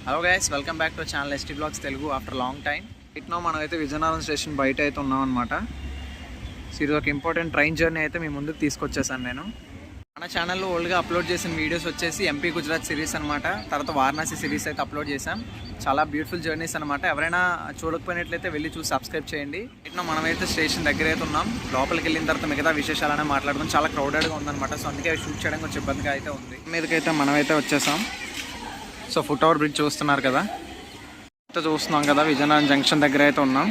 Hello guys, welcome back to channel ST blogs Telugu after long time. ఇట్నో మనం అయితే Vizianagaram station బయట అయితే ఉన్నాం అనమాట. సో ఇది ఒక ఇంపార్టెంట్ ట్రైన్ జర్నీ అయితే మీ ముందుకు తీసుకొచ్చేసాను నేను. మన ఛానల్లో ఓల్డ్గా అప్లోడ్ చేసిన వీడియోస్ వచ్చేసి ఎంపీ గుజరాత్ సిరీస్ అనమాట. తర్వాత వారణాసి సిరీస్ అయితే అప్లోడ్ చేసాం. చాలా బ్యూటిఫుల్ జర్నీస్ అనమాట. ఎవరైనా చూడకపోయినట్లయితే వెళ్ళి చూసి సబ్స్క్రైబ్ చేయండి. ఇట్లా మనమైతే స్టేషన్ దగ్గర అయితే ఉన్నాం. లోపలికి వెళ్ళిన తర్వాత మిగతా విశేషాలనే మాట్లాడుకుని చాలా క్రౌడెడ్గా ఉందన్నమాట. సో అందుకే షూట్ చేయడం కొంచెం ఇబ్బందిగా అయితే ఉంది. మీదకైతే మనమైతే వచ్చేసాం. సో ఫుట్ ఓవర్ బ్రిడ్జ్ చూస్తున్నారు కదా, అయితే చూస్తున్నాం కదా, విజయనగరం జంక్షన్ దగ్గర అయితే ఉన్నాం.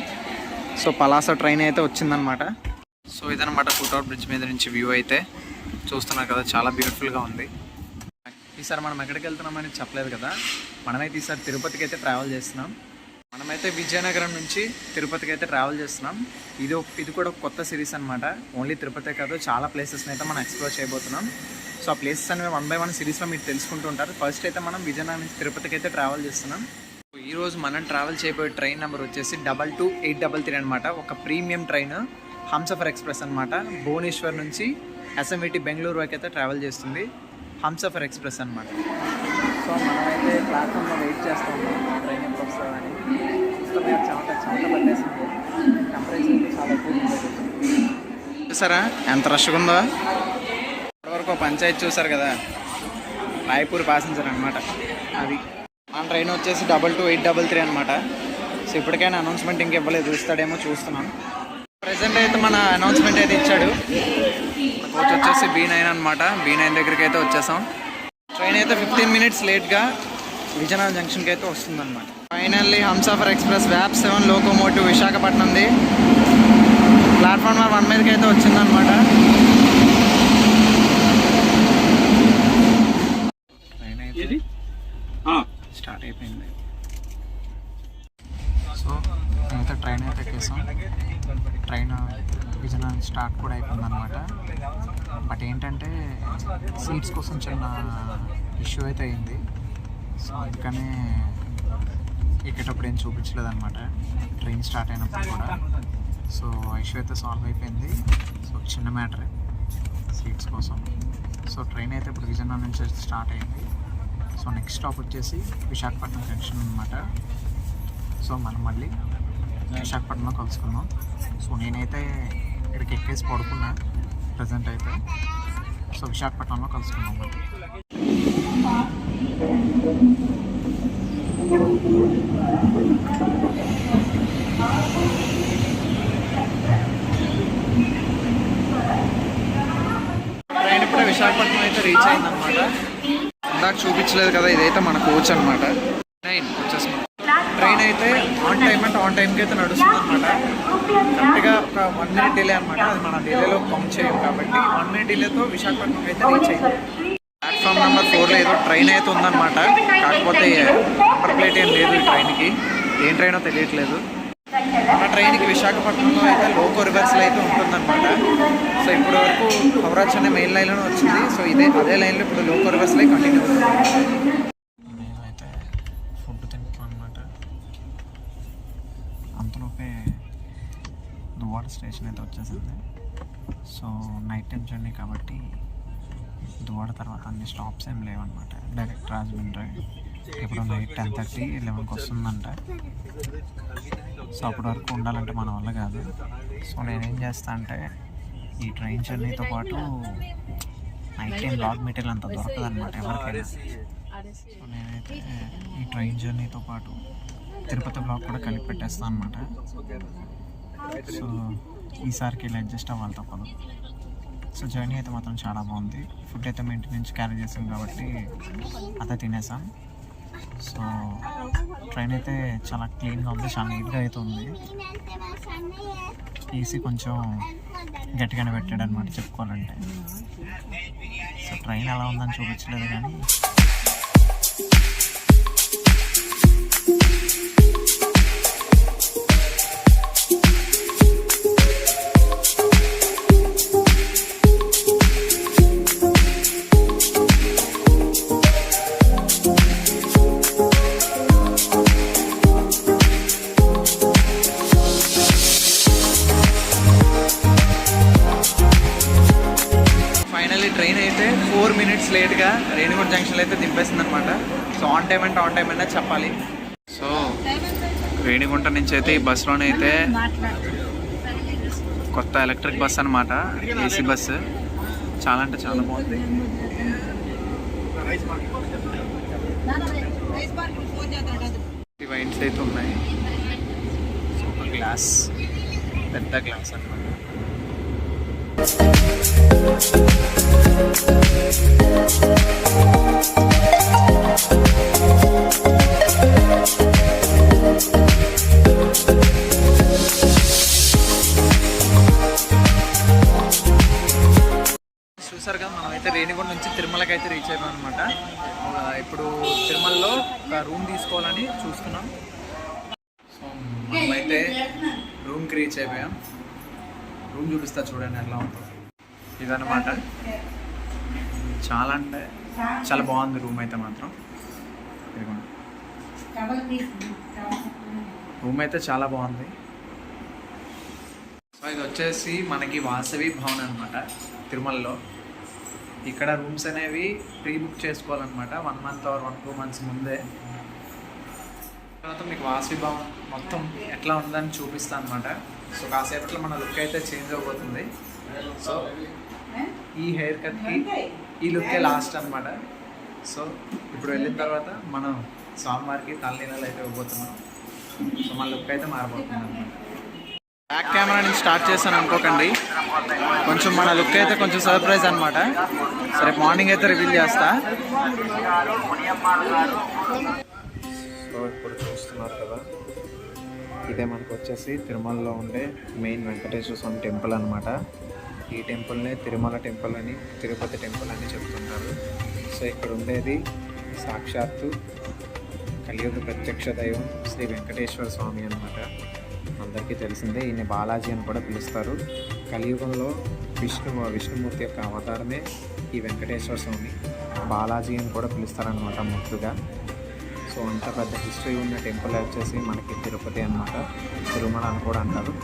సో పలాస ట్రైన్ అయితే వచ్చిందనమాట. సో ఇదనమాట ఫుట్ ఓవర్ బ్రిడ్జ్ మీద నుంచి వ్యూ అయితే చూస్తున్నారు కదా, చాలా బ్యూటిఫుల్గా ఉంది. ఈసారి మనం ఎక్కడికి వెళ్తున్నామని చెప్పలేదు కదా, మనమైతే ఈసారి తిరుపతికి అయితే ట్రావెల్ చేస్తున్నాం. మనమైతే విజయనగరం నుంచి తిరుపతికి అయితే ట్రావెల్ చేస్తున్నాం. ఇది కూడా కొత్త సిరీస్ అనమాట. ఓన్లీ తిరుపతే కాదు, చాలా ప్లేసెస్ని అయితే మనం ఎక్స్ప్లోర్ చేయబోతున్నాం. సో ఆ ప్లేసెస్ అనేవి 1 by 1 సిరీస్లో మీరు తెలుసుకుంటూ ఉంటారు. ఫస్ట్ అయితే మనం విజయనగరం నుంచి తిరుపతికి అయితే ట్రావెల్ చేస్తున్నాం. ఈరోజు మనం ట్రావెల్ చేయబోయే ట్రైన్ నెంబర్ వచ్చేసి 22833 అనమాట. ఒక ప్రీమియం ట్రైన్, హంసఫర్ ఎక్స్ప్రెస్ అనమాట. భువనేశ్వర్ నుంచి ఎస్ఎంవిటి బెంగళూరు వరకు అయితే ట్రావెల్ చేస్తుంది. హంసఫర్ ఎక్స్ప్రెస్ అనమాట. సో మనమైతే ప్లాట్ఫామ్లో వెయిట్ చేస్తూ ఉన్నాం ట్రైన్ ఎప్పుడు వస్తుందని. చూస్తే చెమట పట్టేస్తుంది. టెంపరేచర్ చాలా ఎక్కువ ఉంది. చూసారా ఎంత రష్గా ఉందో. ఇప్పటివరకు పంచాయతీ చూసారు కదా, రాయపూర్ ప్యాసింజర్ అనమాట. అది మన ట్రైన్ వచ్చేసి 22833 అనమాట. సో ఇప్పటికైనా అనౌన్స్మెంట్ ఇంకివ్వలేదు, ఇస్తాడేమో చూస్తున్నాం. ప్రజెంట్ అయితే మన అనౌన్స్మెంట్ అయితే ఇచ్చాడు. కోచ్ వచ్చేసి B9 అనమాట. B9 దగ్గరికి అయితే వచ్చేసాం. ట్రైన్ అయితే 15 minutes లేట్గా విజయనగరం జంక్షన్కి అయితే వస్తుందన్నమాట. ఫైనల్లీ హంసఫర్ ఎక్స్ప్రెస్ వ్యాప్ 7 లోకోమోటివ్ విశాఖపట్నంది ప్లాట్ఫామ్ నెంబర్ 1 మీదకి అయితే వచ్చిందనమాట. ట్రైన్ అయితే స్టార్ట్ అయిపోయింది. సో నేనైతే ట్రైన్ అయితే ఎక్కేసాం. ట్రైన్ విజయనగరం స్టార్ట్ కూడా అయిపోయింది అనమాట. బట్ ఏంటంటే సీట్స్ కోసం చిన్న ఇష్యూ అయితే అయింది. సో అందుకనే ఎక్కేటప్పుడు ఏం చూపించలేదు అనమాట ట్రైన్ స్టార్ట్ అయినప్పుడు కూడా. సో ఇష్యూ అయితే సాల్వ్ అయిపోయింది. సో చిన్న మ్యాటరే సీట్స్ కోసం. సో ట్రైన్ అయితే ఇప్పుడు విజయనగరం నుంచి స్టార్ట్ అయింది. సో నెక్స్ట్ స్టాప్ వచ్చేసి విశాఖపట్నం జంక్షన్ అనమాట. సో మనం మళ్ళీ విశాఖపట్నంలో కలుసుకుందాం. సో నేనైతే ఇక్కడికి ఎక్కేసి పడుకున్నా ప్రజెంట్ అయితే. సో విశాఖపట్నంలో కలుసుకుందాం మళ్ళీ. ట్రైన్ ఇప్పుడే విశాఖపట్నం అయితే రీచ్ అయిందనమాట. ఇందాక చూపించలేదు కదా, ఇదైతే మన కోచ్ అనమాట. 9 వచ్చేసి ట్రైన్ అయితే ఆన్ టైం అంటే ఆన్ టైంకి అయితే నడుస్తుంది అనమాట. కరెక్ట్గా ఒక 1 minute డిలే అనమాట. అది మన డిలేలో కౌంట్ చేయం కాబట్టి 1 minute డిలేతో విశాఖపట్నం అయితే రీచ్ అయింది. ప్లాట్ఫామ్ నెంబర్ 4లో ఏదో ట్రైన్ అయితే ఉందన్నమాట. కాకపోతే నెంబర్ ప్లేట్ ఏం లేదు ఈ ట్రైన్కి. ఏం ట్రైనో తెలియట్లేదు. మన ట్రైన్కి విశాఖపట్నంలో అయితే లోకో రివర్స్లో అయితే ఉంటుందన్నమాట. సో ఇప్పుడు వరకు హౌరా చెన్నై మెయిన్ లైన్లోనే వచ్చింది. సో అదే లైన్లో ఇప్పుడు లోకో రివర్స్లో కంటిన్యూ అవుతుంది. నేనైతే ఫుడ్ తింటాను అనమాట. అంతలోపే దువ్వాడ స్టేషన్ అయితే వచ్చేసింది. సో నైట్ టైం జర్నీ కాబట్టి దువ్వాడ తర్వాత అన్ని స్టాప్స్ ఏం లేవన్నమాట. డైరెక్ట్ రాజమండ్రి ఇప్పుడు నైట్ 10:30, 11కి వస్తుందంట. సో అప్పటి వరకు ఉండాలంటే మన వల్ల కాదు. సో నేనేం చేస్తా అంటే ఈ ట్రైన్ జర్నీతో పాటు నైట్ టైం బ్లాగ్ మెటీరియల్ అంత దొరకదు అనమాట ఎవరికైనా. సో నేనైతే ఈ ట్రైన్ జర్నీతో పాటు తిరుపతి బ్లాగ్ కూడా కలిపి పెట్టేస్తాను అనమాట. సో ఈసారికి ఇలా అడ్జస్ట్ అవ్వాలి తప్పదు. సో జర్నీ అయితే మాత్రం చాలా బాగుంది. ఫుడ్ అయితే మేము ఇంటి నుంచి క్యారీ చేసాం కాబట్టి అదే తినేసాం. సో ట్రైన్ అయితే చాలా క్లీన్గా ఉంది, చాలా నీట్గా అయితే ఉంది. ఏసీ కొంచెం గట్టిగానే పెట్టాడు అనమాట చెప్పుకోవాలంటే. సో ట్రైన్ ఎలా ఉందని చూపించలేదు కానీ ట్రైన్ అయితే 4 minutes లేట్గా రేణిగుంట జంక్షన్లో అయితే టైం అంటే ఆన్ టైం అయినా చెప్పాలి. సో రేణిగుంట నుంచి అయితే ఈ బస్సులోనే అయితే కొత్త ఎలక్ట్రిక్ బస్ అనమాట, ఏసీ బస్సు. చాలా అంటే చాలా బాగుంది. ఈ వైన్స్ అయితే ఉన్నాయి. సూపర్ గ్లాస్, పెద్ద గ్లాస్ అనమాట. చూసారు కదా, మనమైతే రేణిగుంట నుంచి తిరుమలకి అయితే రీచ్ అయిపోయాం అనమాట. ఇప్పుడు తిరుమలలో ఒక రూమ్ తీసుకోవాలని చూస్తున్నాం. సో మనమైతే రూమ్కి రీచ్ అయిపోయాం. రూమ్ చూపిస్తా చూడండి ఎలా ఉంటుందో. ఇదన్నమాట, చాలా అంటే చాలా బాగుంది రూమ్ అయితే మాత్రం. రూమ్ అయితే చాలా బాగుంది. సో ఇది వచ్చేసి మనకి వాసవి భవన్ అనమాట తిరుమలలో. ఇక్కడ రూమ్స్ అనేవి ప్రీ బుక్ చేసుకోవాలన్నమాట 1 month or 1-2 months ముందే. తర్వాత మీకు వాసవి భవన్ మొత్తం ఎట్లా ఉందని చూపిస్తాను అనమాట. సో కాసేపట్లో మన లుక్ అయితే చేంజ్ అవబోతుంది. సో ఈ హెయిర్ కట్కి ఈ లుక్కే లాస్ట్ అనమాట. సో ఇప్పుడు వెళ్ళిన తర్వాత మనం స్వామివారికి తలనీళ్ళు అయితే ఇవ్వబోతున్నాం. సో మన లుక్ అయితే మారబోతుంది అనమాట. బ్యాక్ కెమెరా నుంచి స్టార్ట్ చేశాను అనుకోకండి, కొంచెం మన లుక్ అయితే కొంచెం సర్ప్రైజ్ అనమాట. సరే మార్నింగ్ అయితే రివీల్ చేస్తా. సో ఇప్పుడు చూస్తున్నారు కదా, ఇదే మనకు వచ్చేసి తిరుమలలో ఉండే మెయిన్ వెంకటేశ్వర స్వామి టెంపుల్ అనమాట. ఈ టెంపుల్నే తిరుమల టెంపుల్ అని, తిరుపతి టెంపుల్ అని చెప్తుంటారు. సో ఇక్కడ ఉండేది సాక్షాత్తు కలియుగ ప్రత్యక్ష దైవం శ్రీ వెంకటేశ్వర స్వామి అనమాట. అందరికీ తెలిసిందే, ఈయన బాలాజీ అని కూడా పిలుస్తారు. కలియుగంలో విష్ణుమూర్తి యొక్క అవతారమే ఈ వెంకటేశ్వర స్వామి. బాలాజీ అని కూడా పిలుస్తారనమాట ముద్దుగా. సో అంత పెద్ద హిస్టరీ ఉన్న టెంపుల్ వచ్చేసి మనకి తిరుపతి అనమాట, తిరుమల అని కూడా అంటారు.